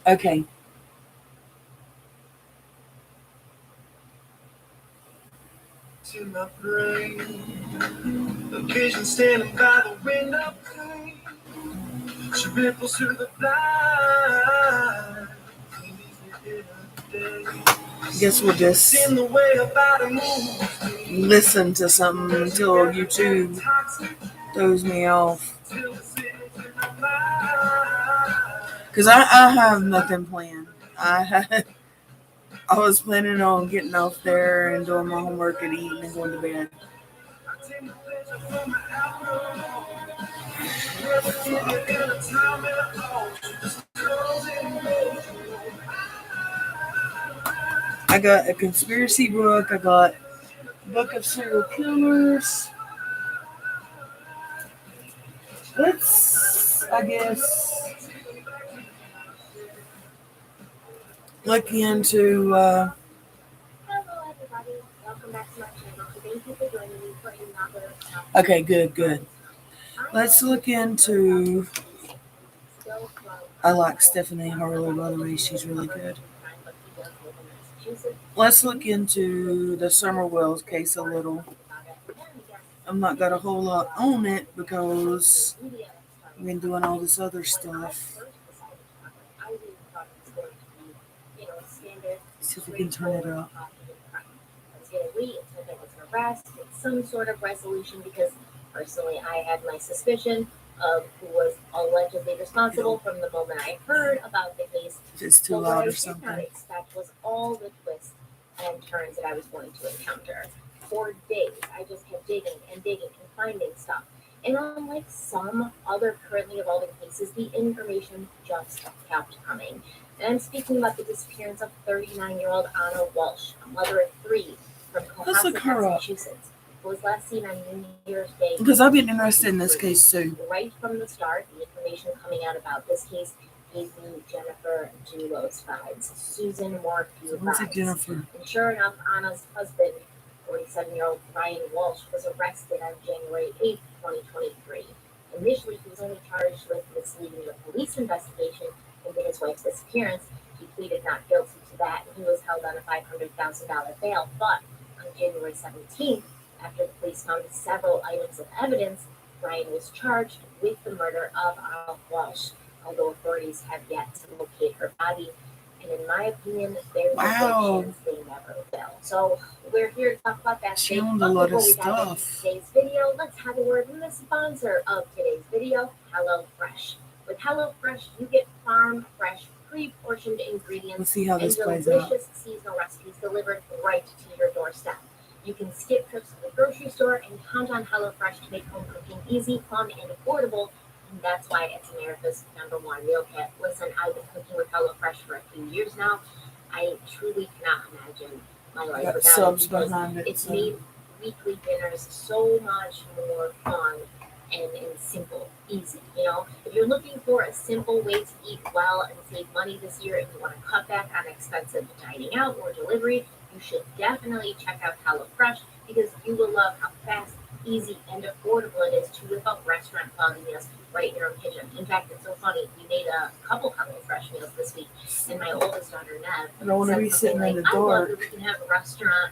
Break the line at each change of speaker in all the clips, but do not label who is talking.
Okay.
In my brain, a vision standing by the window pane. She ripples through the blind.
Guess we'll just listen to something until YouTube throws me off. Because I have nothing planned. I was planning on getting off there and doing my homework and eating and going to bed. I got a conspiracy book. I got a book of serial killers. Let's, I guess, look into.
Hello, everybody. Welcome back to my channel. Thank you for joining me for another.
Okay, good. Let's look into. I like Stephanie Harlow, by the way. She's really good. Let's look into the Summer Wells case a little. I'm not got a whole lot on it because I've been doing all this other stuff. See if we can turn it up.
Some sort of resolution, because personally I had my suspicion of who was allegedly responsible from the moment I heard about the case.
If it's too loud or something.
What I did not expect was all the twists and turns that I was going to encounter. For days, I just kept digging and finding stuff. And unlike some other currently evolving cases, the information just kept coming. And I'm speaking about the disappearance of 39-year-old Anna Walsh, a mother of 3 from Cohasset, Massachusetts, who was last seen on New Year's Day.
Because I've been interested in this case too.
Right from the start, the information coming out about this case gave me Jennifer Dulos vibes, Susan Morphew vibes.
Jennifer?
And sure enough, Anna's husband, 47-year-old Brian Walsh, was arrested on January 8, 2023. Initially, he was only charged with misleading the police investigation into his wife's disappearance. He pleaded not guilty to that, and he was held on a $500,000 bail. But on January 17th, after the police found several items of evidence, Brian was charged with the murder of Anna Walsh, although authorities have yet to locate her body. And in my opinion, there's a good chance they never will. So we're here to talk about that.
She owned a lot of stuff.
Today's video, let's have a word from the sponsor of today's video, HelloFresh. With HelloFresh, you get farm fresh, pre-portioned ingredients
Let's see how this
and
plays
delicious seasonal recipes delivered right to your doorstep. You can skip trips to the grocery store and count on HelloFresh to make home cooking easy, fun, and affordable. And that's why it's America's #1 meal kit. Listen, I've been cooking with HelloFresh for a few years now. I truly cannot imagine my life without it, because it's made weekly dinners so much more fun and simple, easy. You know, if you're looking for a simple way to eat well and save money this year, if you want to cut back on expensive dining out or delivery, you should definitely check out HelloFresh, because you will love how fast, easy, and affordable it is to whip up restaurant quality meals right in your own kitchen. In fact, it's so funny. We made a couple HelloFresh meals this week, and my oldest daughter, Nev,
I don't want to be sitting in the dark.
I love that we can have restaurant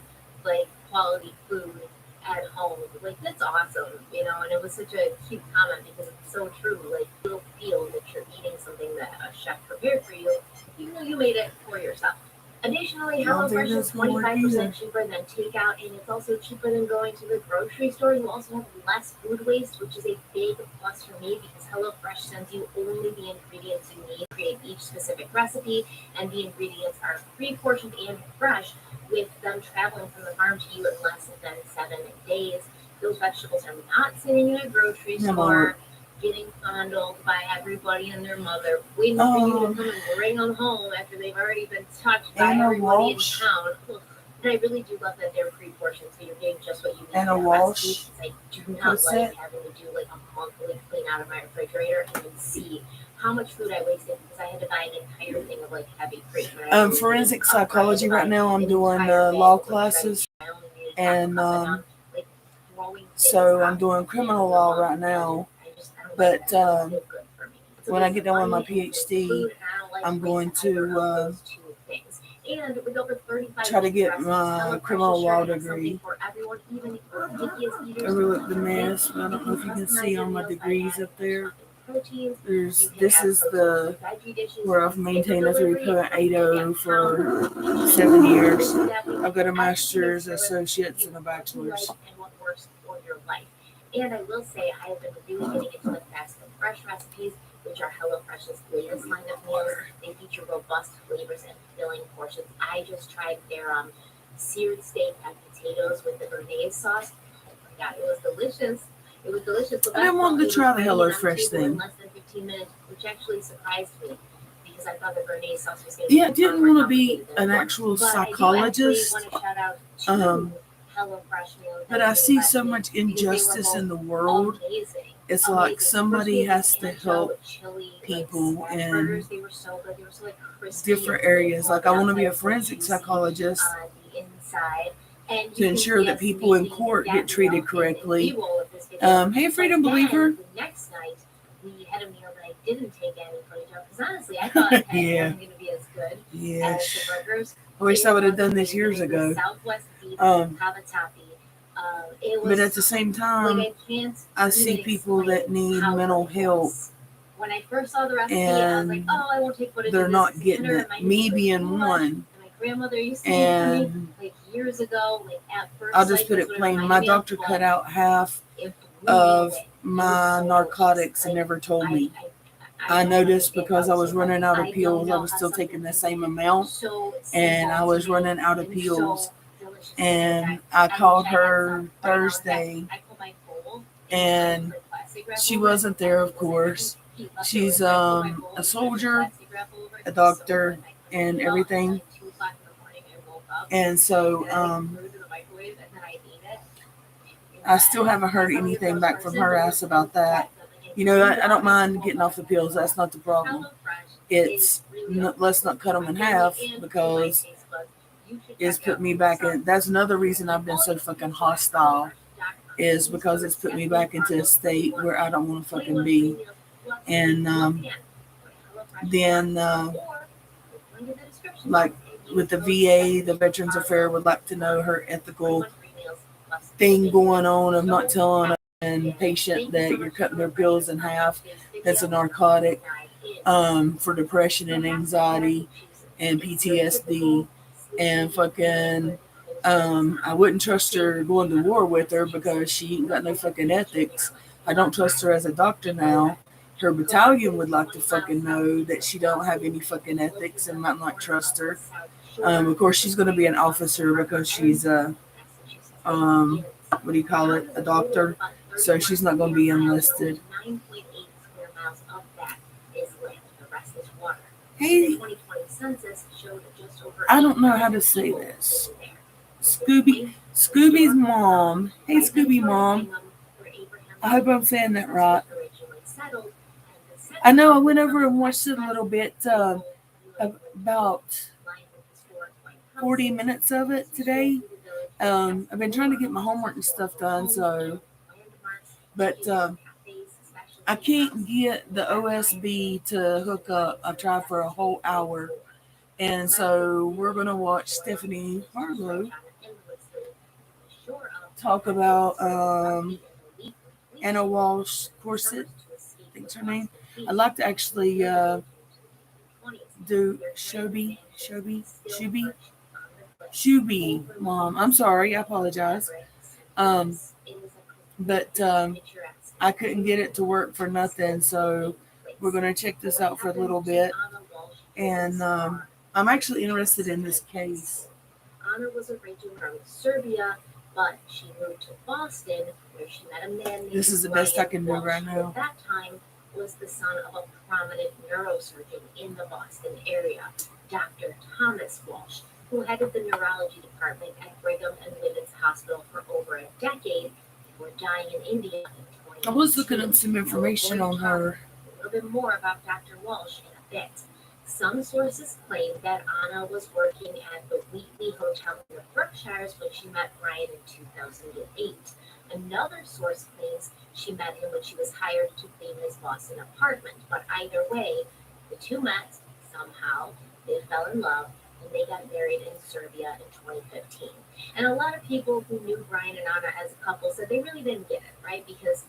quality food at home. That's awesome, you know. And it was such a cute comment, because it's so true. You'll feel that you're eating something that a chef prepared for you, even though you made it for yourself. Additionally, HelloFresh is 25% cheaper than takeout, and it's also cheaper than going to the grocery store. You also have less food waste, which is a big plus for me, because HelloFresh sends you only the ingredients you need to create each specific recipe, and the ingredients are pre-portioned and fresh, with them traveling from the farm to you in less than 7 days. Those vegetables are not sitting in a grocery store, getting fondled by everybody and their mother, waiting for you to come and bring them home after they've already been touched by everybody in town. And I really do love that they're pre-portioned, so you're getting just what you need.
And a
for that
wash.
recipe, 'cause I do not
What's
like
that?
having to do like a monthly clean out of my refrigerator and then see how much food I wasted because I had to buy an entire thing of like heavy cream. And I really
Forensic
didn't upfront
psychology
buy
right now. I'm
an
doing
entire bag
law
of, like,
classes,
veggies. I only needed half a
and
cup, I'm, like, throwing things
so I'm
out
doing
at the end
criminal
of the
law
month,
right
and
now.
I don't
But
like that. It doesn't feel good for me. It's a
when I
waste
get
of
done with my
money and a waste of
PhD,
food, and I don't like
I'm going
waste either
to
of those two things. And with over 35
try to get
recipes,
my
HelloFresh
criminal
is sure
law
to have something
degree.
for everyone, even if you're picky as eaters.
Overlook the
You
mess. I don't know if you can see on my degrees up there. This is the where I've maintained a 3.80 for 7 years. I've got a master's, associates, and a bachelor's.
And what works for your life. And I will say, I have been really getting into the fast and fresh recipes, which are HelloFresh's latest line of meals. They feature robust flavors and filling portions. I just tried their seared steak and potatoes with the béarnaise sauce. Oh my god, it was delicious. It was delicious.
I didn't want to try the HelloFresh thing.
In less than 15 minutes, which actually surprised me because I thought the béarnaise sauce was going to be
I didn't want to be an actual psychologist.
I do want to shout out to HelloFresh meals.
But I see so much injustice in the world.
Amazing.
It's like somebody has to help
chili,
people
like,
in
burgers. They were so good. They were so like crispy
different areas. Like I want to be a forensic psychologist
the inside. And
to ensure that people in court get treated correctly. Hey, Freedom Believer.
The next night, we had a meal that I didn't take any footage of because honestly, I thought it wasn't going to be as good as
Yes.
the burgers.
I wish I would have done this years ago.
Southwest beef
Um,
cavatappi. It was,
But at the same time,
like,
I see people that need mental help.
When I first saw the recipe, I was like,
And
oh, I won't take footage.
they're
of
not
this.
getting
Kinda
it.
reminded
Me
of,
being
too much.
one.
And my grandmother used to make for me,
And
like, years ago, like at first.
I'll just put it plain. My doctor cut out half of my narcotics and never told me. I noticed because I was running out of pills, I was still taking the same amount, and I was running out of pills. And I called her Thursday, and she wasn't there, of course. She's a soldier, a doctor, and everything. And so I still haven't heard anything back from her ass about that. You know, I don't mind getting off the pills. That's not the problem. It's let's not cut them in half because it's put me back in. That's another reason I've been so fucking hostile, is because it's put me back into a state where I don't want to fucking be. And then like with the VA, the Veterans Affairs would like to know her ethical thing going on of not telling a patient that you're cutting their pills in half. That's a narcotic for depression and anxiety and PTSD. And fucking I wouldn't trust her going to war with her because she ain't got no fucking ethics. I don't trust her as a doctor now. Her battalion would like to fucking know that she don't have any fucking ethics and might not trust her. Of course, she's going to be an officer because she's a, what do you call it, a doctor. So she's not going to be enlisted. Hey, I don't know how to say this. Scooby's mom. Hey, Scooby mom. I hope I'm saying that right. I know I went over and watched it a little bit, about 40 minutes of it today. I've been trying to get my homework and stuff done, but I can't get the OSB to hook up. I've tried for a whole hour, and so we're going to watch Stephanie Harlow talk about Anna Walsh Corset, I think's her name. I'd like to actually do Shuby, mom. I'm sorry, I apologize. But I couldn't get it to work for nothing, so we're going to check this out for a little bit. And I'm actually interested in this case.
Anna was originally from Serbia, but she moved to Boston, where she met a man named
This is the best I can do right now.
At that time, was the son of a prominent neurosurgeon in the Boston area, Dr. Thomas Walsh. who headed the neurology department at Brigham and Women's Hospital for over a decade before dying in India in 2018.
I was looking up some information on her.
A little bit more about Dr. Walsh in a bit. Some sources claim that Anna was working at the Wheatley Hotel in the Berkshires when she met Brian in 2008. Another source claims she met him when she was hired to clean his Boston apartment. But either way, the two met somehow, they fell in love, and they got married in Serbia in 2015. And a lot of people who knew Brian and Anna as a couple said they really didn't get it, right? Because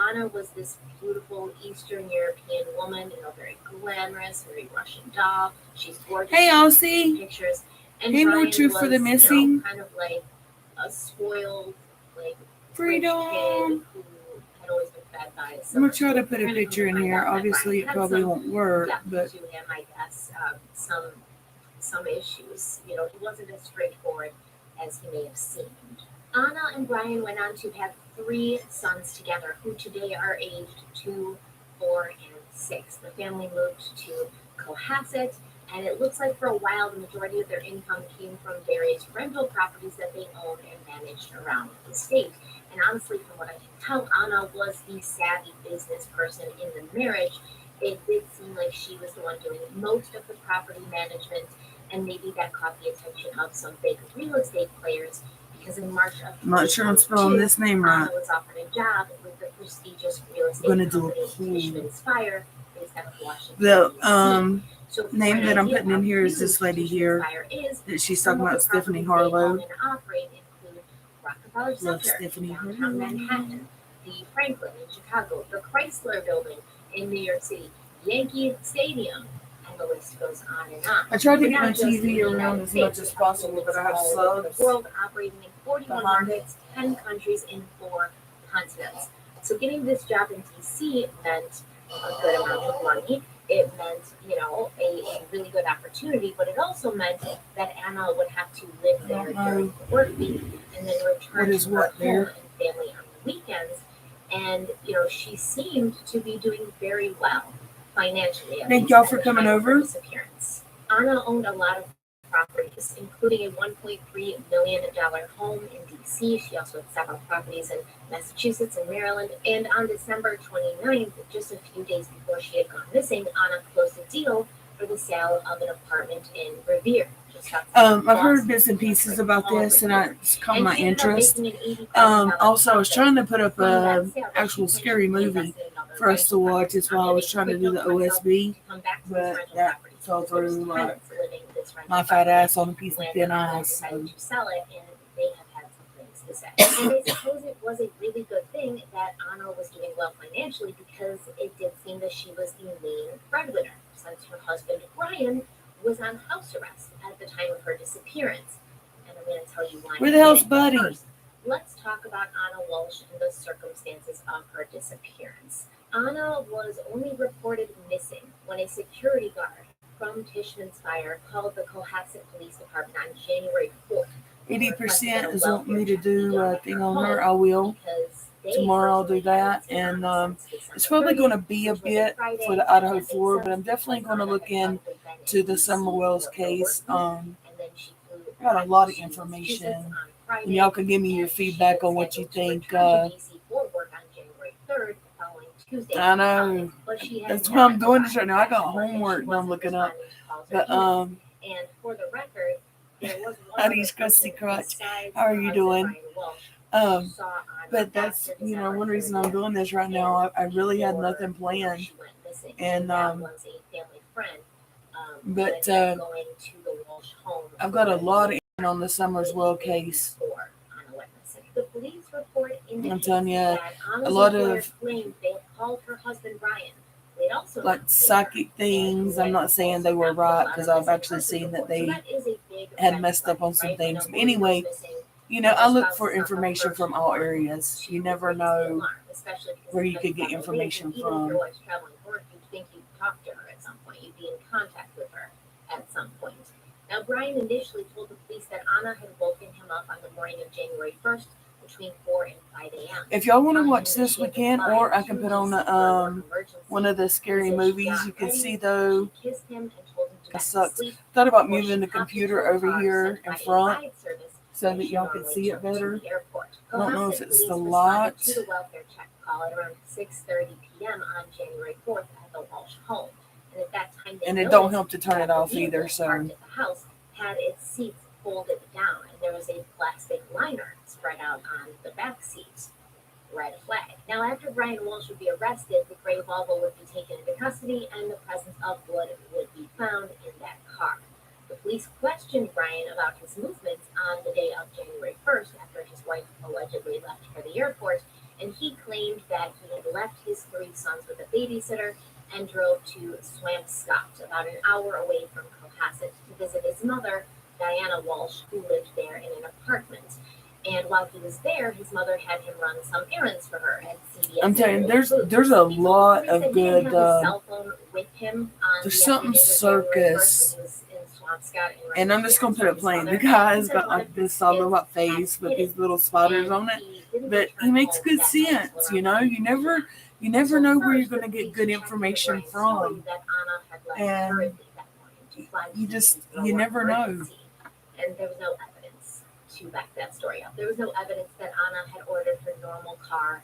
Anna was this beautiful Eastern European woman, very glamorous, very Russian doll. She's gorgeous.
Hey, Elsie.
Pictures. And
Hey,
Brian
more truth
was,
for the missing.
kind of like a spoiled, like
Freedom.
rich kid who had always been fed by.
I'm gonna try to put a picture in here. Obviously, it probably won't work, but
to him, I guess, some issues. He wasn't as straightforward as he may have seemed. Anna and Brian went on to have 3 sons together, who today are aged 2, 4, and 6. The family moved to Cohasset, and it looks like for a while the majority of their income came from various rental properties that they owned and managed around the state. And honestly, from what I can tell, Anna was the savvy business person in the marriage. It did seem like she was the one doing most of the property management, and maybe that caught the attention of some big real estate players, because in March of
I'm not sure I'm spelling this name right.
Anna was offered a job with the prestigious real estate
I'm gonna do a
company
poll.
Tishman Speyer, based out of Washington,
The
D.C. So
name that I'm
idea
putting in
of
here is
who
this lady
Tishman
here
Speyer is,
that she's
some
talking
of
about,
the
Stephanie
properties they own
Harlow.
and operate include Rockefeller
Love
Center
Stephanie
in
Harlow.
downtown Manhattan, the Franklin in Chicago, the Chrysler Building in New York City, Yankee Stadium, and the list goes on and on.
I tried to
We're
get
not
my
just in
TV
the
around
United
as much
States,
as possible, but I have
all over
subs.
the world, operating in 41
behind
markets, 10 countries in 4 continents. So getting this job in DC meant a good amount of money. It meant, a really good opportunity, but it also meant that Anna would have to live there during the work week and then return
What is
to her
what
home
there?
and family on the weekends. And, she seemed to be doing very well financially. at
Thank
least
y'all
at
for
the
coming
time of her
over.
disappearance. Anna owned a lot of properties, including a $1.3 million home in DC. She also had several properties in Massachusetts and Maryland. And on December 29th, just a few days before she had gone missing, Anna closed a deal for the sale of an apartment in Revere.
I've heard bits and pieces about this, and it's caught my interest. Also, I was trying to put up a actual scary movie for us to watch. That's why I was trying to do the OSB, but that fell through like my fat ass on a piece of thin ice. So.
Sell it, and they have had some things to say. And I suppose it was a really good thing that Anna was doing well financially, because it did seem that she was the main breadwinner, since her husband Brian was on house arrest at the time of her disappearance. And I'm going to tell you why.
Where the hell's Buddy?
First, let's talk about Anna Walsh and the circumstances of her disappearance. Anna was only reported missing when a security guard from Tishman Speyer called the Cohasset Police Department on January 4th.
80% is wanting me to do a thing on her. I will. Tomorrow I'll do that. And it's probably going to be a bit for the Idaho 4, but I'm definitely going to look into the Summer Wells case. I got a lot of information. And y'all can give me your feedback on what you think. I know. That's why I'm doing this right now. I got homework that I'm looking up. But,
and for the record, there was
Honey's Crusty Crutch. How are you doing? But that's, one reason I'm doing this right now. I really had nothing planned. And, but I've got a lot of on the Summers Well case.
The police report
I'm telling you,
that
a lot of
claimed they had called her husband Brian.
Like psychic things. I'm not saying they were right, because I've actually seen that they had messed up on some things. But anyway, I look for information from all areas. You never know where you could get information from.
You'd think you'd talk to her at some point. You'd be in contact with her at some point. Now, Brian initially told the police that Anna had woken him up on the morning of January 1st between 4 and 5 a.m.
If y'all want to watch this, we can, or I can put on one of the scary movies. You can see, though,
She kissed him and told him to back to
sucks.
sleep.
Thought about
before
moving
she
the
hopped
computer
into a
over
car
here
sent
in
by a
front
ride service
so
when
that
she
y'all can
normally
see it
took to
better.
the airport.
I don't know if
Cohasset
it's
police
the
responded
light.
to the welfare check call at around 6:30 p.m. on January 4th at the Walsh home. And at that time, they
And it don't
noticed
help to turn
that
it
the
off
vehicle
either, so
parked at the house had its seats folded down, and there was a plastic liner spread out on the back seat. Red flag. Now, after Brian Walsh would be arrested, the gray Volvo would be taken into custody, and the presence of blood would be found in that car. The police questioned Brian about his movements on the day of January 1st after his wife allegedly left for the airport, and he claimed that he had left his 3 sons with a babysitter and drove to Swampscott, about an hour away from Cohasset, to visit his mother, Diana Walsh, who lived there in an apartment. And while he was there, his mother had him run some errands for her at CVS.
I'm telling you,
Foods.
there's a
He told
lot
police that
of
he didn't
good.
have his cell phone with him on
There's
the
something
afternoon of January 1st
circus,
when he was in Swampscott
and I'm just gonna put it plain. The
He
guy's
said
got
one
like
of his
this all
kids
about
had
face with
hit
these
it,
little spotters
and
on it,
he didn't
but he
return
makes
home
good
that night
sense.
until
You know,
around
you never
9 p.m. So
know where you're
first, the
gonna get
police
good
checked into
information
Brian's story
from,
that Anna had left
and
hurriedly that morning to fly
you
to
just
Heathrow
you
on
never know.
emergency. And there was no evidence to back that story up. There was no evidence that Anna had ordered her normal car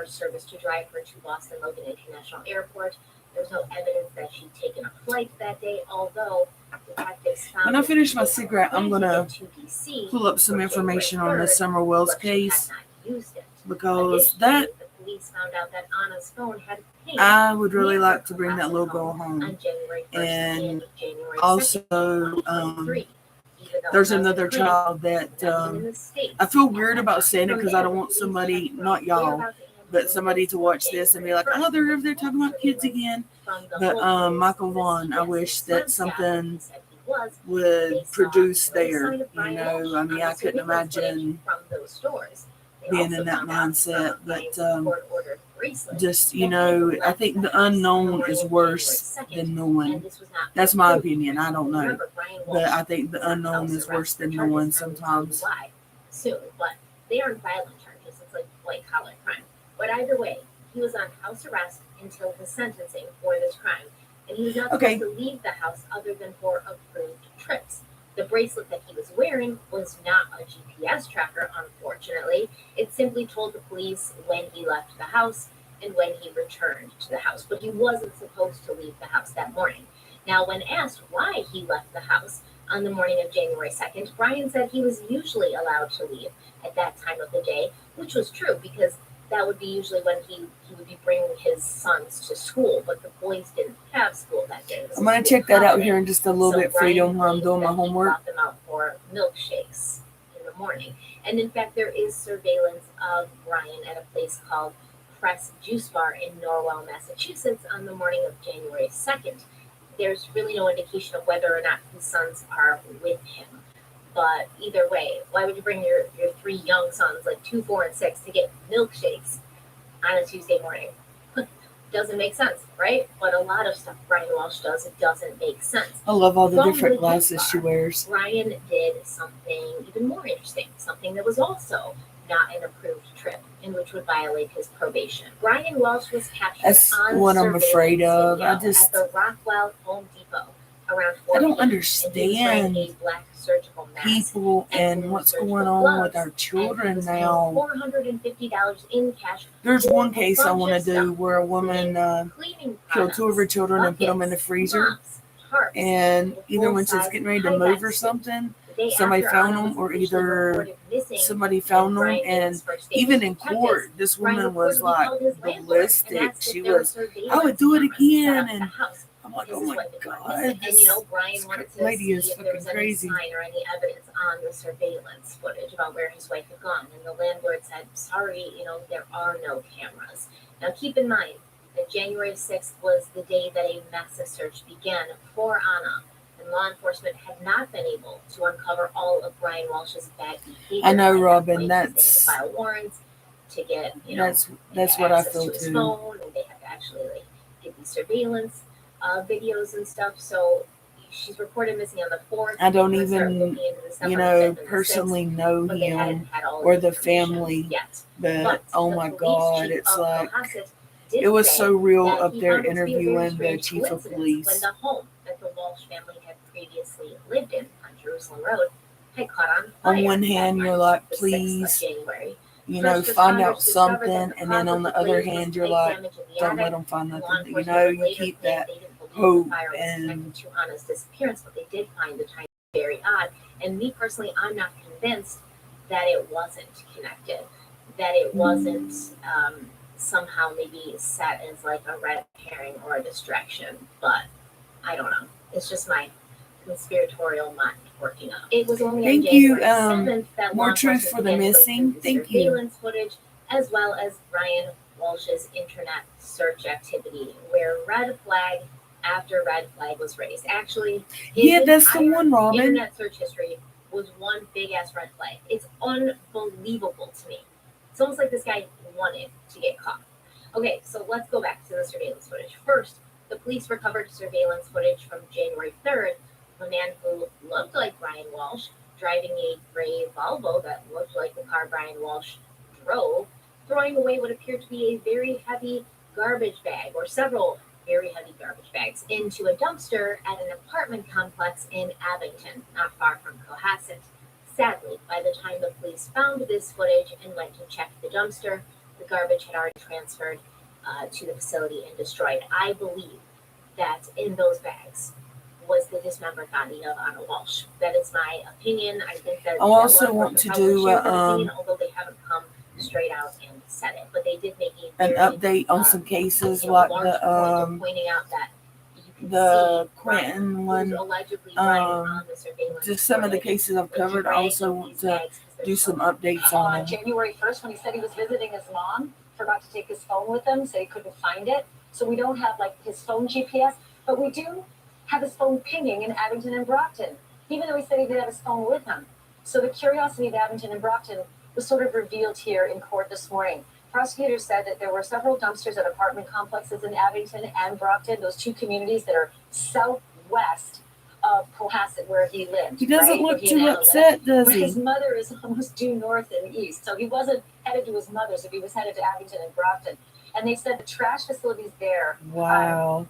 service to drive her to Boston Logan International Airport. There was no evidence that she'd taken a flight that day, although detectives found
When I
that
finish
she
my
was
cigarette, I'm gonna
to DC
pull up some
for
information on
January
the
3rd,
Summer Wells
but she had
case
not used it.
because
Additionally, the police found out that Anna's phone had paint
I would really
near
like
her
to bring that
Cohasset
little
home
girl home.
on January 1st
And
and January 2nd,
also,
2023. Even though
there's
it wasn't
another
clear
child that
not even in the States
I feel
at
weird
that
about
time.
saying it
From
because I
there,
don't
the
want
police
somebody,
checked
not y'all, but somebody to watch this and be like, oh, they're talking about kids again. But Michael Vaughn, I wish that something would produce there. You know, I mean, I couldn't imagine being in that mindset, but just, you know, I think the unknown is worse than knowing. That's my opinion. I don't know, but I think the unknown is worse than knowing sometimes.
Soon, but they aren't violent charges. It's like white collar crime. But either way, he was on house arrest until his sentencing for this crime, and he was not supposed to leave the house other than for approved trips. The bracelet that he was wearing was not a GPS tracker, unfortunately. It simply told the police when he left the house and when he returned to the house, but he wasn't supposed to leave the house that morning. Now, when asked why he left the house on the morning of January 2nd, Brian said he was usually allowed to leave at that time of the day, which was true because that would be usually when he would be bringing his sons to school, but the boys didn't have school that day.
I'm going to check that out here in just a little bit for you while I'm doing my homework.
Brought them out for milkshakes in the morning. And in fact, there is surveillance of Brian at a place called Press Juice Bar in Norwell, Massachusetts on the morning of January 2nd. There's really no indication of whether or not his sons are with him. But either way, why would you bring your 3 young sons, like 2, 4, and 6, to get milkshakes on a Tuesday morning? Doesn't make sense, right? But a lot of stuff Brian Walsh does, it doesn't make sense.
I love all the different glasses she wears.
Brian did something even more interesting, something that was also not an approved trip, and which would violate his probation. Brian Walsh was captured
That's
on
what I'm afraid of.
at the Rockwell Home Depot around 4
I don't
p.m.
understand
a black surgical mask
people and what's going on with our children now.
$450 in cash.
There's one case I want to do where a woman killed 2 of her children and put them in the freezer. And either when she's getting ready to move or something, somebody found them, or either somebody found them. And even in court, this woman was like ballistic. She was, I would do it again. And I'm like, oh my God, this lady is fucking crazy.
Or any evidence on the surveillance footage about where his wife had gone. And the landlord said, sorry, there are no cameras. Now keep in mind that January 6th was the day that a massive search began for Anna. And law enforcement had not been able to uncover all of Brian Walsh's bad behavior.
I know, Robin,
they had to file warrants to get,
that's what I feel
to his
too.
phone, and they had to actually get these surveillance videos and stuff. So she's reported missing on the 4th.
I don't even, personally know him or the family, but oh my God, it's like, it was so real up there interviewing the chief of police.
When the home that the Walsh family had previously lived in on Jerusalem Road had caught on fire.
On one hand,
that
you're
night,
like,
the 6th of
please,
January.
find out something, and then on the other hand, you're like, don't let them find nothing. You keep that hope and
to Anna's disappearance, but they did find the time very odd. And me personally, I'm not convinced that it wasn't connected, that it wasn't somehow maybe set as like a red herring or a distraction. But I don't know. It's just my conspiratorial mind working up. It was only on January 7th that
more
law
truth
enforcement
for the
began to go
missing.
through the
Thank you.
surveillance footage, as well as Brian Walsh's internet search activity, where red flag after red flag was raised. Actually, his
that's the
entire
one, Robin.
internet search history was one big ass red flag. It's unbelievable to me. It's almost like this guy wanted to get caught. Okay, so let's go back to the surveillance footage. First, the police recovered surveillance footage from January 3rd of a man who looked like Brian Walsh driving a gray Volvo that looked like the car Brian Walsh drove, throwing away what appeared to be a very heavy garbage bag, or several very heavy garbage bags, into a dumpster at an apartment complex in Abington, not far from Cohasset. Sadly, by the time the police found this footage and went to check the dumpster, the garbage had already transferred to the facility and destroyed. I believe that in those bags was the dismembered body of Anna Walsh. That is my opinion. I think that
I also want to do
although they haven't come straight out and said it, but they did make
an update on some cases like the
pointing out that
Quentin one. Just some of the cases I've covered. I also want to do some updates on
him. January 1st, when he said he was visiting his mom, forgot to take his phone with him, so he couldn't find it. So we don't have like his phone GPS, but we do have his phone pinging in Abington and Brockton, even though he said he didn't have his phone with him. So the curiosity of Abington and Brockton was sort of revealed here in court this morning. Prosecutors said that there were several dumpsters at apartment complexes in Abington and Brockton, those two communities that are southwest of Cohasset, where he lived.
He doesn't look too upset, does he?
His mother is almost due north and east, so he wasn't headed to his mother's if he was headed to Abington and Brockton. And they said the trash facilities there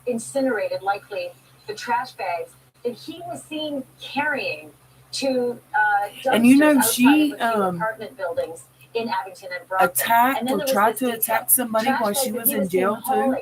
incinerated likely the trash bags that he was seen carrying to dumpsters outside of apartment buildings in Abington and Brockton.
Attacked or tried to attack somebody while she was in jail too.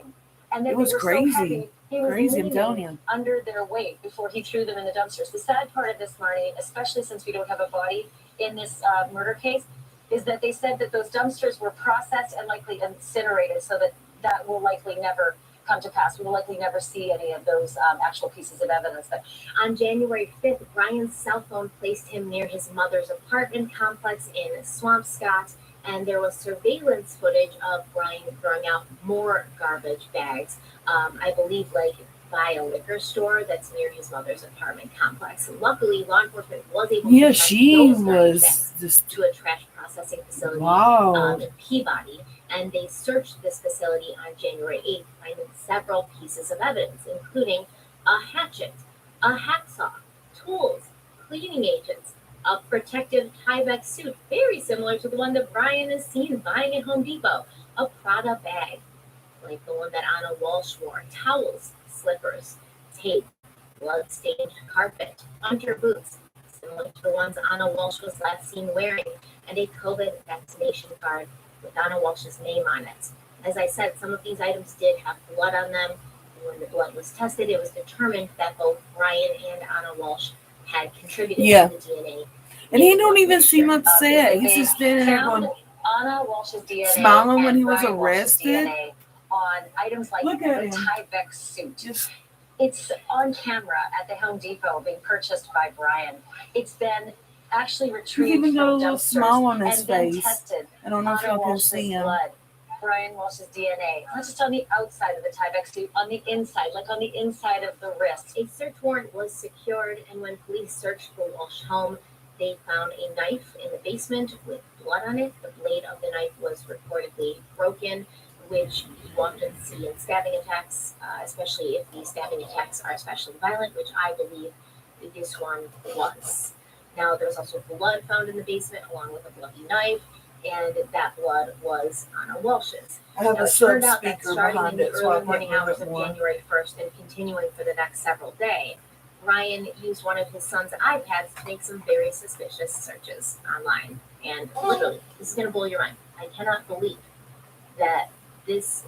And
it was crazy. Crazy, I'm telling you.
Under their weight before he threw them in the dumpsters. The sad part of this, Marnie, especially since we don't have a body in this murder case, is that they said that those dumpsters were processed and likely incinerated, so that will likely never come to pass. We will likely never see any of those actual pieces of evidence. But
on January 5th, Brian's cell phone placed him near his mother's apartment complex in Swampscott, and there was surveillance footage of Brian throwing out more garbage bags, I believe like by a liquor store that's near his mother's apartment complex. Luckily, law enforcement was able to to a trash processing facility in Peabody, and they searched this facility on January 8th, finding several pieces of evidence, including a hatchet, a hacksaw, tools, cleaning agents, a protective Tyvek suit, very similar to the one that Brian is seen buying at Home Depot, a Prada bag, like the one that Anna Walsh wore, towels, slippers, tape, blood-stained carpet, hunter boots, similar to the ones Anna Walsh was last seen wearing, and a COVID vaccination card with Anna Walsh's name on it. As I said, some of these items did have blood on them. When the blood was tested, it was determined that both Brian and Anna Walsh had contributed to the DNA.
And he don't even seem upset. He's just standing there going,
Anna Walsh's DNA,
smiling when he was arrested.
On items like the Tyvek suit. It's on camera at the Home Depot being purchased by Brian. It's been actually retrieved
even got a
from
little smile on his
and then
face.
tested.
I don't know if y'all can see him.
Blood, Brian Walsh's DNA, not just on the outside of the Tyvek suit, on the inside, like on the inside of the wrist.
A search warrant was secured, and when police searched the Walsh home, they found a knife in the basement with blood on it. The blade of the knife was reportedly broken, which you often see in stabbing attacks, especially if the stabbing attacks are especially violent, which I believe this one was. Now, there's also blood found in the basement along with a bloody knife, and that blood was Anna Walsh's.
I have
now,
a
it turned out that
speaker
starting in
behind
the
it, so I
early
can't
morning
move
hours
it
of
more.
January 1st and continuing for the next several days, Ryan used one of his son's iPads to make some very suspicious searches online. And literally, this is going to blow your mind. I cannot believe that this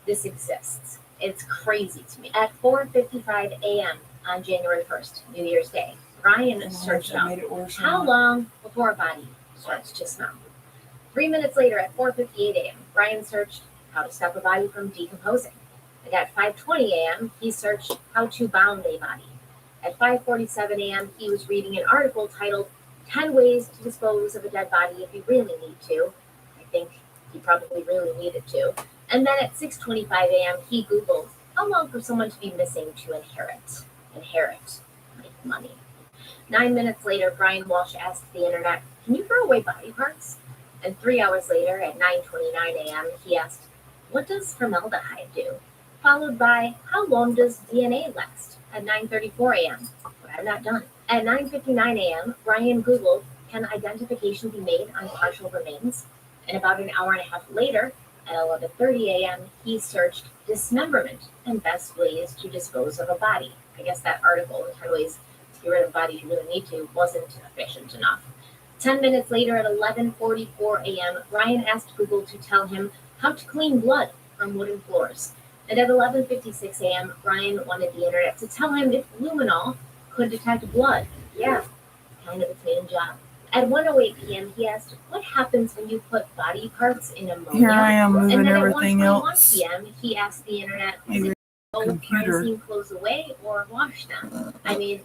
exists. It's crazy to me. At 4:55 a.m. on January 1st, New Year's Day, Ryan searched up how long before a body starts to smell. 3 minutes later, at 4:58 a.m., Ryan searched how to stop a body from decomposing. And at 5:20 a.m., he searched how to bound a body. At 5:47 a.m., he was reading an article titled 10 Ways to Dispose of a Dead Body If You Really Need to. I think he probably really needed to. And then at 6:25 a.m., he Googled how long for someone to be missing to inherit. Inherit, like money. 9 minutes later, Brian Walsh asked the internet, "Can you throw away body parts?" And 3 hours later, at 9:29 a.m., he asked, "What does formaldehyde do?" Followed by, "How long does DNA last?" At 9:34 a.m. But I'm not done. At 9:59 a.m., Brian Googled, "Can identification be made on partial remains?" And about an hour and a half later, at 11:30 a.m., he searched dismemberment and best ways to dispose of a body. I guess that article, 10 ways to get rid of bodies you really need to, wasn't efficient enough. 10 minutes later, at 11:44 a.m., Ryan asked Google to tell him how to clean blood from wooden floors. And at 11:56 a.m., Ryan wanted the internet to tell him if luminol could detect blood. Yeah, kind of its main job. At 1:08 p.m., he asked, "What happens when you put body parts in ammonia?"
Here I am moving
And then
everything
at 1:21
else.
p.m., he asked the internet,
Maybe
"Go
computer.
crime scene clothes away or wash them?" I mean,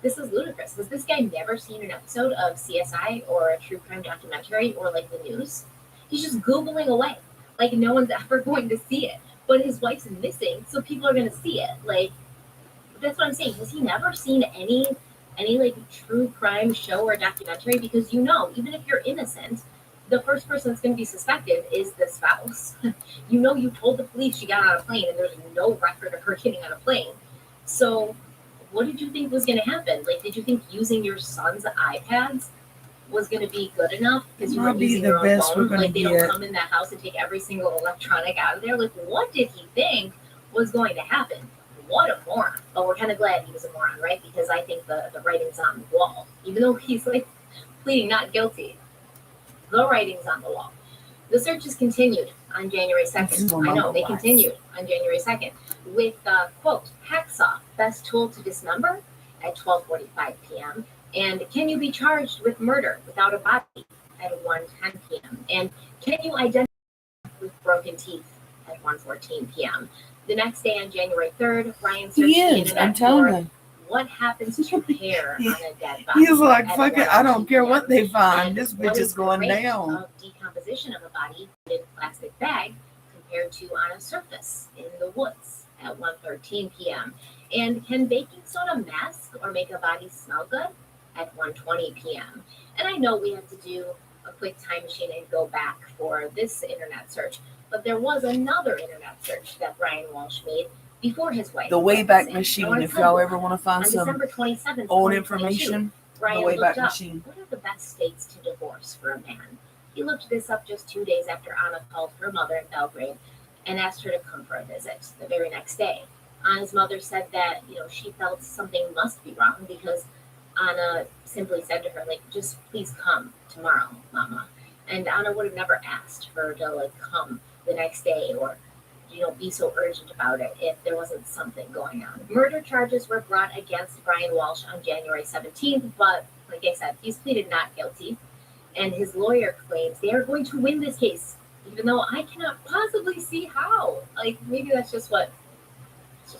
this is ludicrous. Has this guy never seen an episode of CSI or a true crime documentary or like the news? He's just Googling away. Like no one's ever going to see it. But his wife's missing, so people are going to see it. Like, that's what I'm saying. Has he never seen any like true crime show or documentary? Because even if you're innocent, the first person that's going to be suspected is the spouse. You told the police she got on a plane, and there's no record of her getting on a plane. So, what did you think was going to happen? Like, did you think using your son's iPads was going to be good enough because you were
Probably
using
the
your own
best we're
phone?
gonna
Like, they
get.
don't come in that house and take every single electronic out of there. Like, what did he think was going to happen? What a moron. But we're kind of glad he was a moron, right? Because I think the writing's on the wall. Even though he's like pleading not guilty, the writing's on the wall. The searches continued on January 2nd. I know, they continued on January 2nd with, quote, hacksaw, best tool to dismember at 12:45 p.m. And can you be charged with murder without a body at 1:10 p.m.? And can you identify with broken teeth at 1:14 p.m.? The next day on January 3rd, Ryan searched
He
the
is.
internet
I'm telling
for
you.
what happens to hair on a dead body.
He's like,
at
fuck it. I don't
1:14
care what they find.
and
This
what
bitch is
the
going
rate
down.
of decomposition of a body in a plastic bag compared to on a surface in the woods at 1:13 p.m. And can baking soda mask or make a body smell good at 1:20 p.m. And I know we have to do a quick time machine and go back for this internet search, but there was another internet search that Brian Walsh made before his wife.
The
went
Wayback
missing. I
Machine.
wanna
If
tell
y'all
you,
ever want to find
on
some
December 27th,
old
2022,
information, the
Brian
Wayback
looked up,
Machine.
what are the best states to divorce for a man? He looked this up just 2 days after Anna called her mother in Belgrade and asked her to come for a visit the very next day. Anna's mother said that, she felt something must be wrong because Anna simply said to her, like, just please come tomorrow, Mama. And Anna would have never asked for her to, like, come the next day or, be so urgent about it if there wasn't something going on. Murder charges were brought against Brian Walsh on January 17th, but like I said, he's pleaded not guilty. And his lawyer claims they are going to win this case, even though I cannot possibly see how. Like, maybe that's just what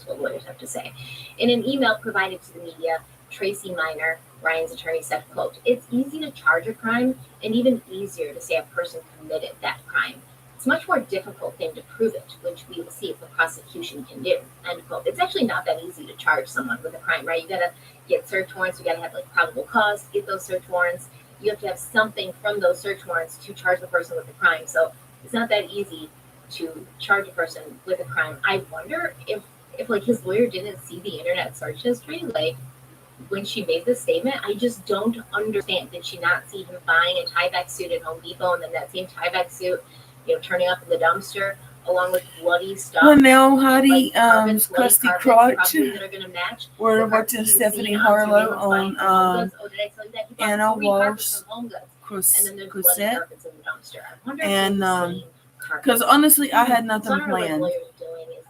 lawyers have to say. In an email provided to the media, Tracy Minor, Ryan's attorney, said, quote, "It's easy to charge a crime and even easier to say a person committed that crime. It's a much more difficult thing to prove it, which we will see if the prosecution can do," end quote. It's actually not that easy to charge someone with a crime, right? You gotta get search warrants, you gotta have like probable cause to get those search warrants. You have to have something from those search warrants to charge the person with a crime. So it's not that easy to charge a person with a crime. I wonder if like his lawyer didn't see the internet search history, like when she made this statement, I just don't understand. Did she not see him buying a Tyvek suit at Home Depot and then that same Tyvek suit, turning up in the dumpster? along with bloody stuff.
Well, now Heidi,
like carbon, bloody
Krusty
carbon,
Crotch.
probably that are gonna match
We're
the
watching
carpets you
Stephanie
see
Harlow
surveillance buying from Home
on
Goods. Oh, did I tell you that? He bought
Anna
3 carpets
Walsh
from Home Goods. And then there's bloody
Cosette.
carpets in the dumpster. I wonder
And,
if they're the same carpets.
Because honestly, I had
So I
nothing
don't know what
planned.
lawyers are doing is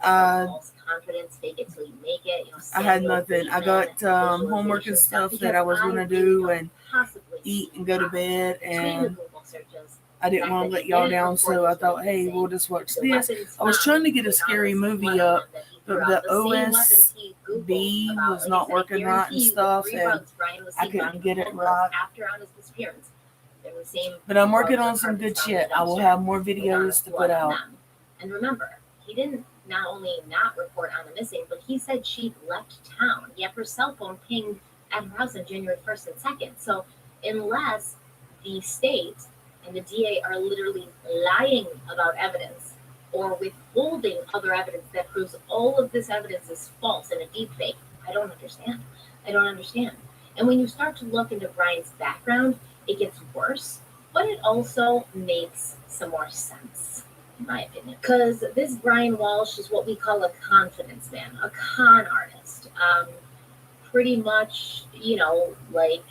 false confidence, fake it till you make it. You know,
I had
Samuel
nothing. I
Bateman,
got homework and
visualization
stuff that
because
I was
I
gonna
really
do
don't
and
possibly
eat
see
and go to
how
bed,
between the
and
Google searches,
I didn't want to let y'all down, so I thought, hey, we'll just watch this. I was trying to get a scary movie up, but the OSB was not working right and stuff, and I couldn't get it right. But I'm working on some good shit. I will have more videos to put out.
And remember, he didn't not only not report on the missing, but he said she left town. Yet her cell phone pinged at her house on January 1st and 2nd. So unless the state and the DA are literally lying about evidence or withholding other evidence that proves all of this evidence is false and a deep fake, I don't understand. I don't understand. And when you start to look into Brian's background, it gets worse, but it also makes some more sense, in my opinion. Because this Brian Walsh is what we call a confidence man, a con artist. Pretty much, you know, like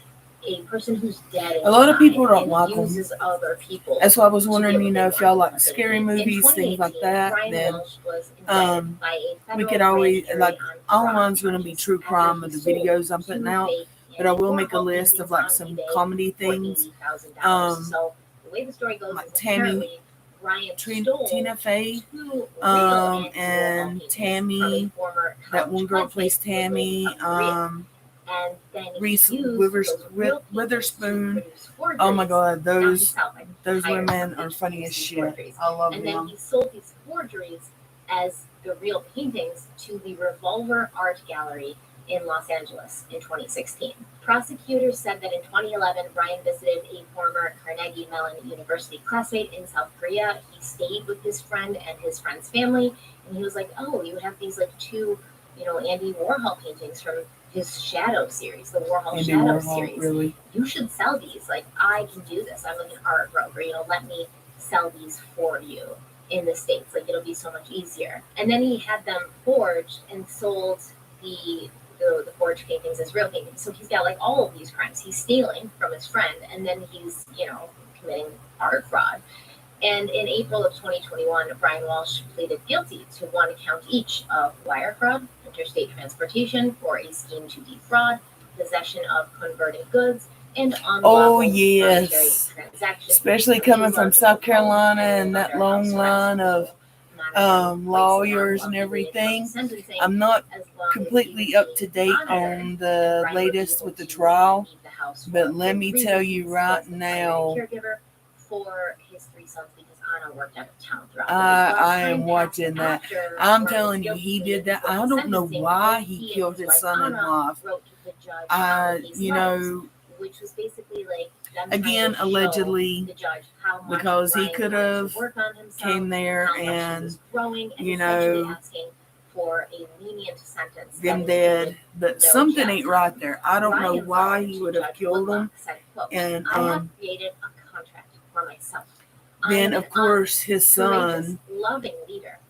a person who's dead.
A lot of people don't
and
like them.
uses other people.
That's why I was wondering,
to
you
get
know,
what
if
they
y'all
want.
like scary
In
movies, things like
2018,
that,
Brian
then
Walsh was indicted by a
we
federal
could always,
grand
like,
jury on
all
fraud
mine's going to be
charges
true
after
crime
he
of the
sold
videos I'm putting
2
out,
fake
but I will
Warhol
make a list of,
paintings
like,
on
some
eBay
comedy
for
things.
$80,000. So the way the story goes
like
is
Tammy-
apparently Brian stole
Tina Fey,
2 real
and
Warhol paintings
Tammy,
from a former
that
college
one girl
classmate
plays
who was living
Tammy,
in Korea. And then he
Reese
used
Withers-
those real paintings
Witherspoon.
to produce forgeries.
Oh my God,
Not
those
himself, like,
those
hired
women
somebody
are
to
funny
use
as
these
shit.
forgeries.
I love
And then
them.
he sold these forgeries as the real paintings to the Revolver Art Gallery in Los Angeles in 2016. Prosecutors said that in 2011, Brian visited a former Carnegie Mellon University classmate in South Korea. He stayed with his friend and his friend's family, and he was like, "Oh, you have these like 2, you know, Andy Warhol paintings from his Shadow series, the Warhol
Andy
Shadow
Warhol,
series.
really.
You should sell these. Like, I can do this. I'm like an art broker. You know, let me sell these for you in the States. Like, it'll be so much easier." And then he had them forged and sold the forged paintings as real paintings. So he's got like all of these crimes. He's stealing from his friend, and then he's, you know, committing art fraud. And in April of 2021, Brian Walsh pleaded guilty to 1 count each of wire fraud, interstate transportation for a scheme to defraud, possession of converted goods, and unlawful monetary transactions.
Especially coming from South Carolina and that long line of lawyers and everything. I'm not completely up to date on the latest with the trial, but let me tell you right now,
for his 3 sons because Anna worked out of town throughout
I am watching that. I'm telling you, he did that. I don't know why he killed his son-in-law. You know,
which was basically like
again, allegedly, because he could have came there and, you know,
for a lenient sentence,
them dead, but something ain't right there. I don't know why he would have killed him. And
I have created a contract for myself.
then, of course, his son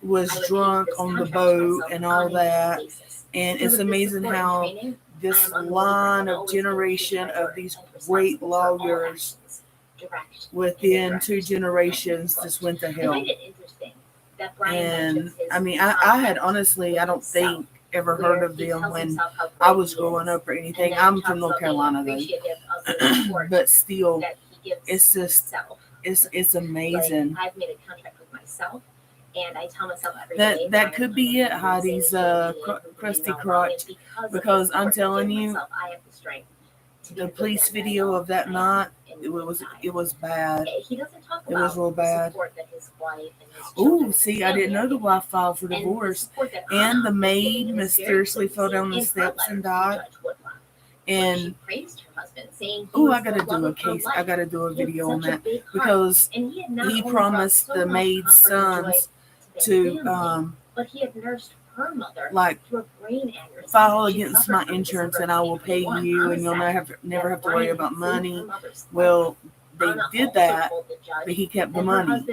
was drunk on the boat and all that. And it's amazing how this line of generation of these great lawyers within 2 generations just went to hell. And I mean, I had honestly, I don't think ever heard of them when I was growing up or anything. I'm from North Carolina though, but still, it's just, it's amazing.
I've made a contract with myself, and I tell myself every day
that could be it, Heidi's Krusty Crotch, because I'm telling you, the police video of that night, it was bad.
He doesn't talk
It was real bad. Oh, see, I didn't know the wife filed for divorce, and the maid mysteriously fell down the steps and died. And oh, I gotta do a case. I gotta do a video on that, because he promised the maid's sons to
but he had nursed her mother
like
through a brain aneurysm.
File against my insurance and I will pay you, and you'll never have to worry about money. Well, they did that, but he kept the money.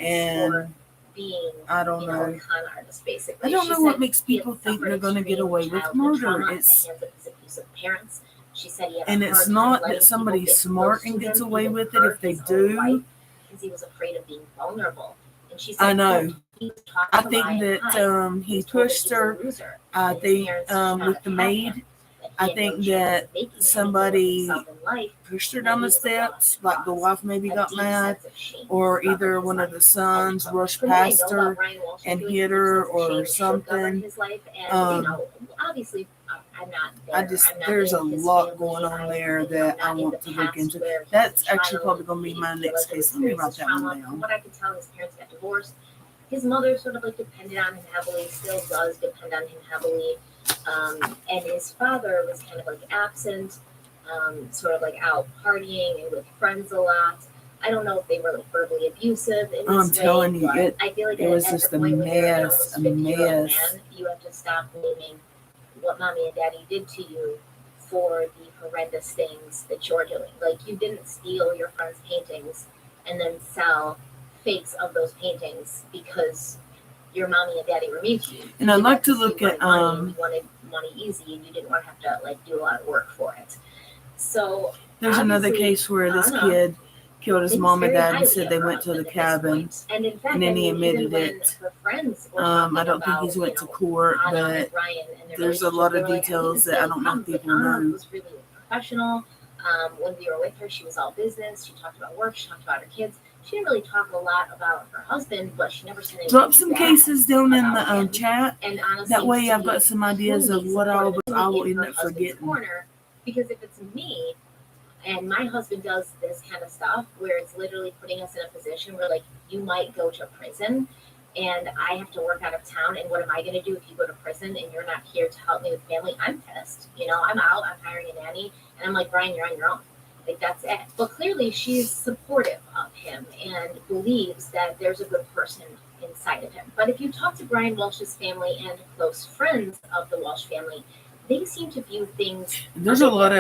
And
being,
I don't
a
know.
con artist, basically.
I don't
She
know what
said
makes
he had
people think
suffered
they're going to get
extreme
away with
childhood
murder.
trauma at the
It's
hands of his abusive parents. She said he had
and
a
it's
hard time
not
letting
that somebody's
people get
smart
close
and
to
gets
him,
away
even
with it.
hurt
If they
his own wife,
do,
because he was afraid of being vulnerable. And she
I
said,
know.
quote, he was taught
I
to
think
lie and
that
hide.
he
was told that
pushed
he was a
her.
loser,
I
that his
think
parents should not
with
have
the
had
maid,
him, that he
I
had no
think
chance
that
of making anything of
somebody
himself in life,
pushed her
and that
down
he
the
was a
steps,
lost
like the
cause.
wife maybe
A
got
deep
mad,
sense of shame
or
governed
either
his
one
life.
of the sons rushed
From what I
past
know about
her
Brian Walsh, I
and
feel like
hit
a deep
her
sense of
or
shame should govern
something.
his life. And obviously, I'm not there. I'm not
There's a
in his
lot
family.
going on there
I'm
that I
not in
want
the
to look
past
into.
where he was
That's
a
actually
child,
probably going to be
he
my
feel
next
like
case. Let me write
experiences
that one
trauma. From
down.
what I could tell, his parents got divorced. His mother sort of like depended on him heavily, still does depend on him heavily. And his father was kind of like absent, sort of like out partying and with friends a lot. I don't know if they were like verbally abusive in
I'm
this way,
telling you,
but I feel like
it was
at
just
the
a
point when you're an
mess,
almost
a
50-year-old
mess.
man, you have to stop blaming what mommy and daddy did to you for the horrendous things that you're doing. Like, you didn't steal your friend's paintings and then sell fakes of those paintings because your mommy and daddy were mean to you.
And I'd
did
like
that
to look
you
at
wanted money, and you wanted money easy, and you didn't want to have to like do a lot of work for it. So
There's another
obviously,
case where this
Anna
kid killed his
thinks
mom and
very
dad and
highly
said
of
they
her
went to the
husband at this
cabin.
point. And in fact,
And then he
even
admitted
when
it.
her friends were talking
I don't think
about,
he's went to court,
Anna
but
and Brian and their
there's a
relationship,
lot
they
of
were like, I
details
didn't see
that I
any
don't know if
problems. Like,
people
Anna
know.
was really professional. When we were with her, she was all business. She talked about work. She talked about her kids. She didn't really talk a lot about her husband, but she never said anything
Drop some
bad
cases down in
about
the
him.
chat.
And Anna
That
seems
way
to
I've
be
got some ideas of
fully
what I
supportive
will
in
end
her
up
husband's
forgetting.
corner, because if it's me and my husband does this kind of stuff where it's literally putting us in a position where like you might go to prison and I have to work out of town, and what am I going to do if you go to prison and you're not here to help me with family? I'm pissed. I'm out, I'm hiring a nanny, and I'm like, Brian, you're on your own. Like, that's it. But clearly she's supportive of him and believes that there's a good person inside of him. But if you talk to Brian Walsh's family and close friends of the Walsh family, they seem to view things
There's a lot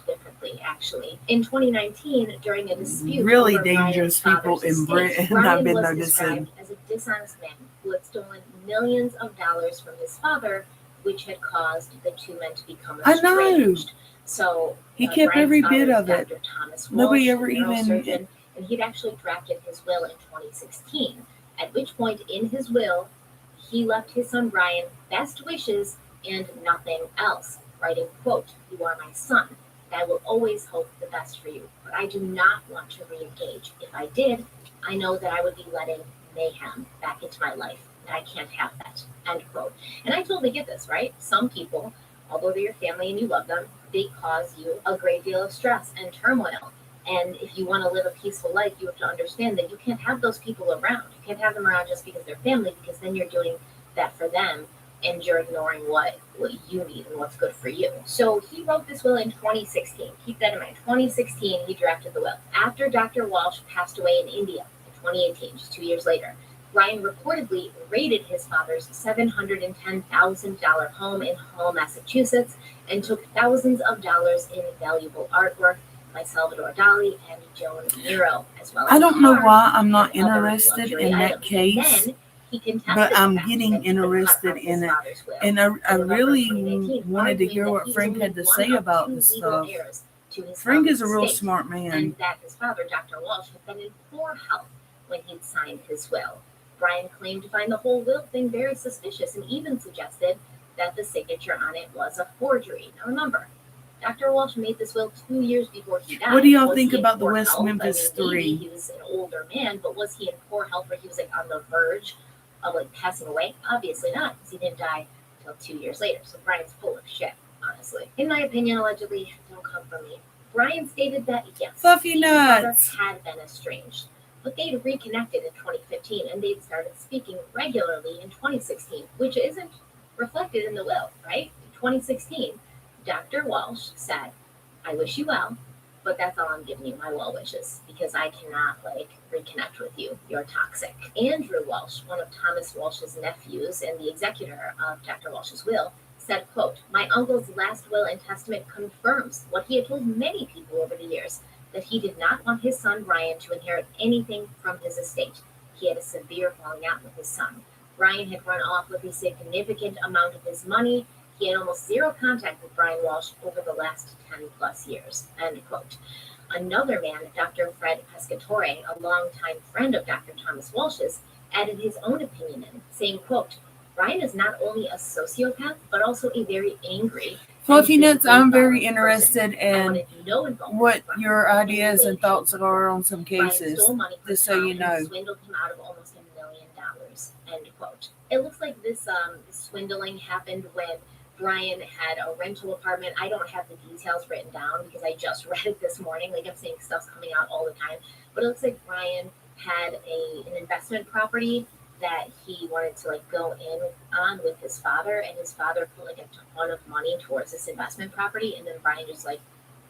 differently, actually. In 2019, during a dispute
really
over
dangerous
Brian's
people
father's
in
estate,
Britain
Brian
I've been
was
noticing.
described as a dishonest man who had stolen millions of dollars from his father, which had caused the two men to become
I know.
estranged. So
He kept
Brian's
every
father
bit
was
of it.
Dr. Thomas
Nobody
Walsh,
ever
a
even.
neurosurgeon, and he'd actually drafted his will in 2016. At which point in his will, he left his son Brian best wishes and nothing else, writing, quote, "You are my son, and I will always hope the best for you, but I do not want to re-engage. If I did, I know that I would be letting mayhem back into my life, and I can't have that," end quote. And I totally get this, right? Some people, although they're your family and you love them, they cause you a great deal of stress and turmoil. And if you want to live a peaceful life, you have to understand that you can't have those people around. You can't have them around just because they're family, because then you're doing that for them and you're ignoring what you need and what's good for you. So he wrote this will in 2016. Keep that in mind. 2016, he drafted the will. After Dr. Walsh passed away in India in 2018, just 2 years later, Brian reportedly raided his father's $710,000 home in Hull, Massachusetts, and took thousands of dollars in valuable artwork by Salvador Dali and Joan Miro, as well as
I don't know
cars
why I'm not
and other
interested
luxury
in that
items.
case,
Then he contested
but I'm
the fact
getting
that he'd been cut
interested
out of
in
his
it.
father's will.
And I
In November
really
2019,
wanted to
arguing
hear
that
what
he was
Frank
only
had to
one
say
of
about
two
this
legal
stuff.
heirs to his
Frank is a
father's
real
estate,
smart man.
and that his father, Dr. Walsh, had been in poor health when he'd signed his will. Brian claimed to find the whole will thing very suspicious and even suggested that the signature on it was a forgery. Now remember, Dr. Walsh made this will 2 years before he died.
What do y'all
Was
think
he in
about the
poor
West
health?
Memphis
maybe
Three?
he was an older man, but was he in poor health where he was like on the verge of like passing away? Obviously not, because he didn't die until 2 years later. So Brian's full of shit, honestly. In my opinion, allegedly, don't come from me. Brian stated that yes,
Fluffy
he and his father
nuts.
had been estranged, but they'd reconnected in 2015 and they'd started speaking regularly in 2016, which isn't reflected in the will, right? In 2016, Dr. Walsh said, "I wish you well, but that's all I'm giving you, my well wishes, because I cannot reconnect with you. You're toxic." Andrew Walsh, one of Thomas Walsh's nephews and the executor of Dr. Walsh's will, said, quote, "My uncle's last will and testament confirms what he had told many people over the years, that he did not want his son Brian to inherit anything from his estate. he had a severe falling out with his son. Brian had run off with a significant amount of his money. He had almost zero contact with Brian Walsh over the last 10 plus years, end quote. Another man, Dr. Fred Pescatore, a longtime friend of Dr. Thomas Walsh's, added his own opinion in, saying, quote, Brian is not only a sociopath, but also a very angry.
Fluffy
and
Nuts,
physically
I'm very
violent
interested
person. I
in
wanted no involvement
what
with Brian.
your ideas and thoughts
Brian
are on some cases,
stole money from
just so
Tom
you
and
know.
swindled him out of almost $1 million, end quote. It looks like this swindling happened when Brian had a rental apartment. I don't have the details written down because I just read it this morning. Like I'm saying, stuff's coming out all the time. But it looks like Brian had an investment property that he wanted to like go in on with his father, and his father put like a ton of money towards this investment property, and then Brian just like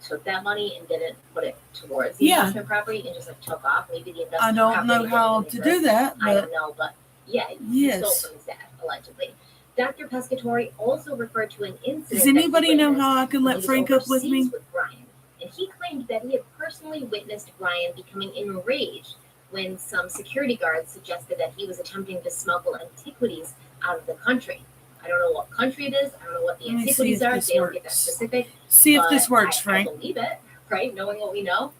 took that money and didn't put it towards the investment property and just like took off. Maybe the investment
I don't
property
know
didn't
how
even
to
exist.
do that,
I
but
don't know, but yeah, he stole from his dad, allegedly. Dr. Pescatore also referred to an incident.
does anybody know how I can
when he
let
was
Frank up with me?
overseas with Brian, and he claimed that he had personally witnessed Brian becoming enraged when some security guards suggested that he was attempting to smuggle antiquities out of the country. I don't know what country it is. I don't know what the
Let me see
antiquities
if
are.
this
They don't get that
works.
specific.
See if
But
this works,
I
Frank.
believe it, right? Knowing what we know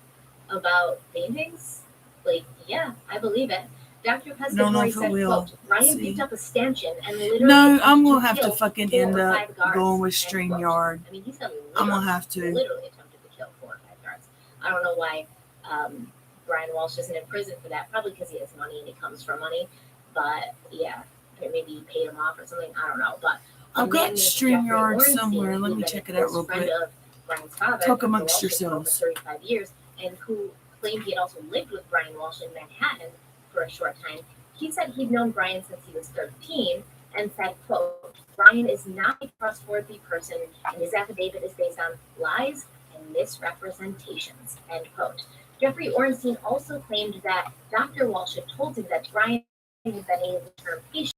about paintings, like, yeah, I believe it. Dr.
Don't know
Pescatore
if it
said,
will.
quote, Brian
See.
picked up a stanchion and literally
No, I'm
attempted
gonna have to
kill
fucking
4
end
or
up
5 guards,
going with
end quote.
StreamYard.
I mean, he said
I'm gonna
literally,
have to.
literally attempted to kill 4 or 5 guards. I don't know why Brian Walsh isn't in prison for that. Probably because he has money and he comes from money. But yeah, or maybe he paid him off or something. I don't know. But
I've got
man named
StreamYard
Jeffrey
somewhere.
Ornstein,
Let
who'd
me
been
check
a
it out
close
real
friend
quick.
of Brian's father,
Talk
the
amongst
Walshes, for over
yourselves.
35 years, and who claimed he had also lived with Brian Walsh in Manhattan for a short time. He said he'd known Brian since he was 13 and said, quote, Brian is not a trustworthy person and his affidavit is based on lies and misrepresentations, end quote. Jeffrey Ornstein also claimed that Dr. Walsh had told him that Brian had been a long-term patient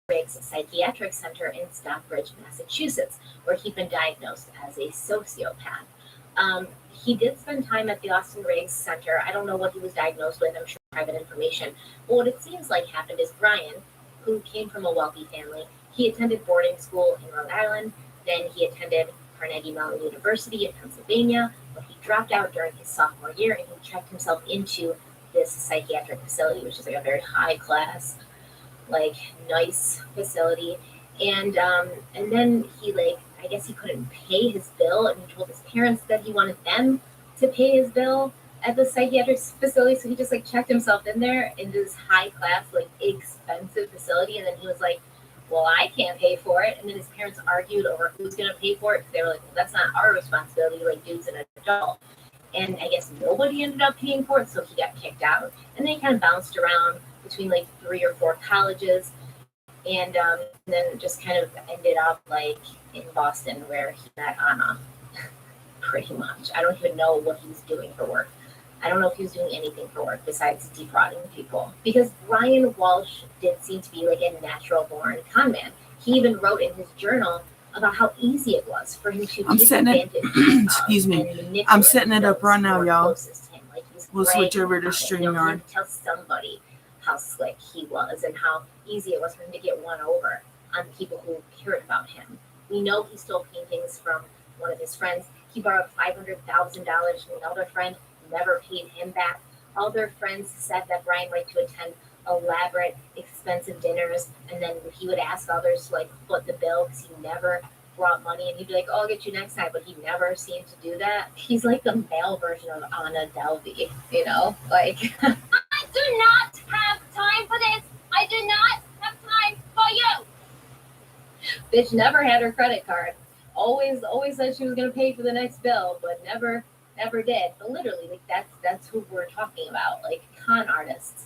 at Riggs Psychiatric Center in Stockbridge, Massachusetts, where he'd been diagnosed as a sociopath. He did spend time at the Austin Riggs Center. I don't know what he was diagnosed with. I'm sure private information. But what it seems like happened is Brian, who came from a wealthy family, he attended boarding school in Rhode Island. Then he attended Carnegie Mellon University in Pennsylvania, but he dropped out during his sophomore year and he checked himself into this psychiatric facility, which is like a very high class, like nice facility. And then he like, I guess he couldn't pay his bill, and he told his parents that he wanted them to pay his bill at the psychiatric facility. So he just like checked himself in there in this high class, like expensive facility. And then he was like, well, I can't pay for it. And then his parents argued over who's going to pay for it. They were like, well, that's not our responsibility. Like, dude's an adult. And I guess nobody ended up paying for it. So he got kicked out. And then he kind of bounced around between like 3 or 4 colleges. And then just kind of ended up like in Boston where he met Anna, pretty much. I don't even know what he was doing for work. I don't know if he was doing anything for work besides defrauding people. Because Brian Walsh did seem to be like a natural born con man. He even wrote in his journal about how easy it was for him to
I'm
take
setting it-
advantage
excuse me.
and manipulate
I'm setting it up
those
right now,
who were
y'all.
closest to him. Like, he's
We'll switch
bragging
over to
about it. You know, he
StreamYard.
had to tell somebody how slick he was and how easy it was for him to get one over on people who cared about him. We know he stole paintings from one of his friends. He borrowed $500,000 from another friend, never paid him back. Other friends said that Brian liked to attend elaborate, expensive dinners, and then he would ask others to like foot the bill because he never brought money, and he'd be like, "Oh, I'll get you next time," but he never seemed to do that. He's like the male version of Anna Delvey, you know, like. I do not have time for this. I do not have time for you. Bitch never had her credit card. Always said she was gonna pay for the next bill, but never did. But literally, like that's who we're talking about. Like con artists,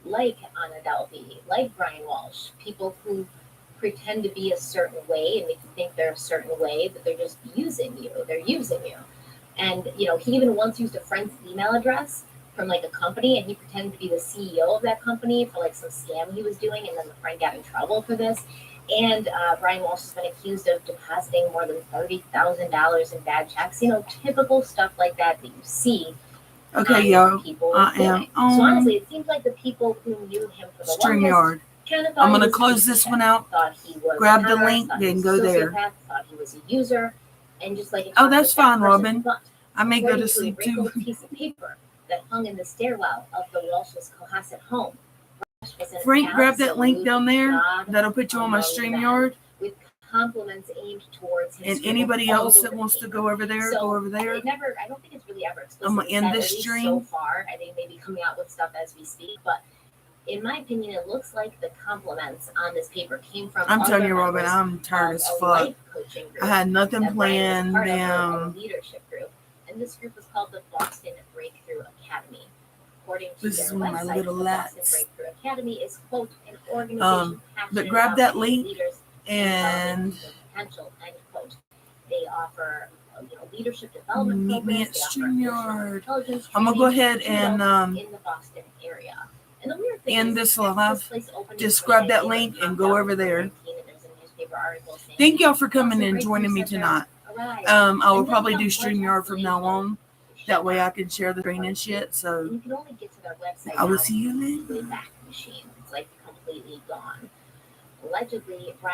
like Anna Delvey, like Brian Walsh, people who pretend to be a certain way and make you think they're a certain way, but they're just using you. They're using you. And you know, he even once used a friend's email address from like a company, and he pretended to be the CEO of that company for like some scam he was doing, and then the friend got in trouble for this. And Brian Walsh has been accused of depositing more than $30,000 in bad checks. You know, typical stuff like that you see
Okay, y'all.
people
I am
doing.
on
So honestly, it seems like the people who knew him for the longest
StreamYard.
kind of thought
I'm
he
gonna
was
close
a
this
sociopath,
one out.
Thought he was
Grab
a
the
terrorist,
link,
thought he
then
was
go
a
there.
sociopath, thought he was a user, and just like
Oh, that's fine,
Robin.
Robin.
But
I may go
according
to
to
sleep
a
too.
wrinkled piece of paper that hung in the stairwell of the Walsh's Cohasset home, Rush was an
Frank, grab that link
absolute
down there.
god
That'll put you on my
among men,
StreamYard.
with compliments aimed towards his
And
scribble
anybody
all
else
over
that
the
wants to
paper.
go over there,
So,
go over there.
I don't think it's really ever
I'm
explicitly
gonna end
said,
this
at least
stream.
so far. I think maybe coming out with stuff as we speak, but in my opinion, it looks like the compliments on this paper came from
I'm telling you,
other
Robin,
members
I'm tired
of
as
a
fuck.
life coaching group
I had nothing
that Brian was
planned.
part of, a
Damn.
leadership group, and this group was called the Boston Breakthrough Academy. According to
This
their
is one of my
website,
little
the Boston
lats.
Breakthrough Academy is, quote, an organization passionate
But grab
about
that
making
link
leaders
and
their potential, end quote. They offer leadership development
meet me
programs.
at
They offer emotional
StreamYard.
intelligence
I'm gonna go
training
ahead
to
and
adults in the Boston area. And the weird thing
end
is,
this
this
live.
place opened in
Just grab that
2019
link
and
and go over there.
and there's a newspaper article saying
Thank y'all for coming
Boston
and joining me
Breakthrough
tonight.
Center arrived.
I will
And then
probably
some
do
White House
StreamYard from now on.
leaders
That way I
shut
can share the screen and shit. So
down. You can only get to their website
I will
now
see you
through the
later.
Wayback Machine. It's like completely gone. Allegedly, Brian